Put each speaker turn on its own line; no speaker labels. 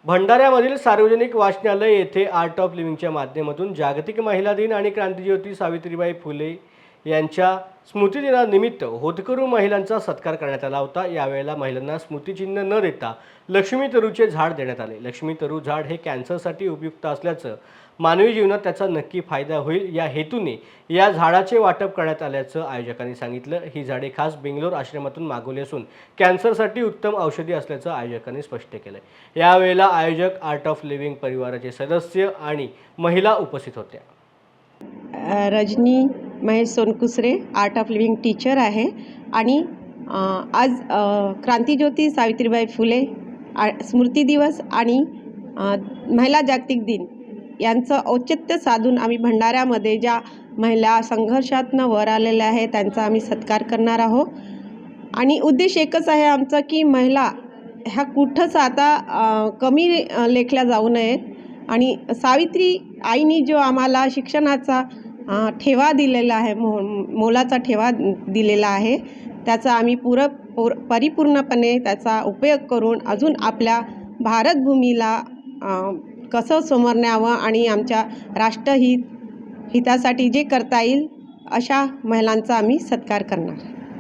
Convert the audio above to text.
भंडाऱ्यामधील सार्वजनिक वाचनालय येथे आर्ट ऑफ लिव्हिंगच्या माध्यमातून जागतिक महिला दिन आणि क्रांतिज्योती सावित्रीबाई फुले यांच्या स्मृतिदिनानिमित्त होतकरू महिलांचा सत्कार करण्यात आला होता। यावेळेला महिलांना स्मृतिचिन्ह न देता लक्ष्मी तरूचे झाड देण्यात आले। लक्ष्मी तरू झाड हे कॅन्सरसाठी उपयुक्त असल्याचं, मानवी जीवनात त्याचा नक्की फायदा होईल या हेतूने या झाडाचे वाटप करण्यात आल्याचं आयोजकांनी सांगितलं। ही झाडे खास बेंगलोर आश्रमातून मागवली असून कॅन्सरसाठी उत्तम औषधी असल्याचं आयोजकांनी स्पष्ट केलं। यावेळेला आयोजक, आर्ट ऑफ लिव्हिंग परिवाराचे सदस्य आणि महिला उपस्थित होत्या।
Rajani Mahesh Sonkusare art of living teacher आहे आणि आज क्रांतिज्योती सावित्रीबाई फुले स्मृती दिवस आणि महिला जागतिक दिन यांचं औचित्य साधून आम्ही भंडाऱ्यामध्ये ज्या महिला संघर्षातनं वर आलेल्या आहेत त्यांचा आम्ही सत्कार करणार आहोत। आणि उद्देश एकच आहे आमचा की महिला ह्या कुठंच आता कमी लेखल्या जाऊ नयेत आणि सावित्री आईनी जो आम्हाला शिक्षणाचा ठेवा दिलेला आहे, मोलाचा ठेवा दिलेला आहे, त्याचा आम्ही परिपूर्णपणे त्याचा उपयोग करून अजून आपल्या भारतभूमीला कसं समोर न्यावं आणि आमच्या हितासाठी जे करता येईल अशा महिलांचा आम्ही सत्कार करणार।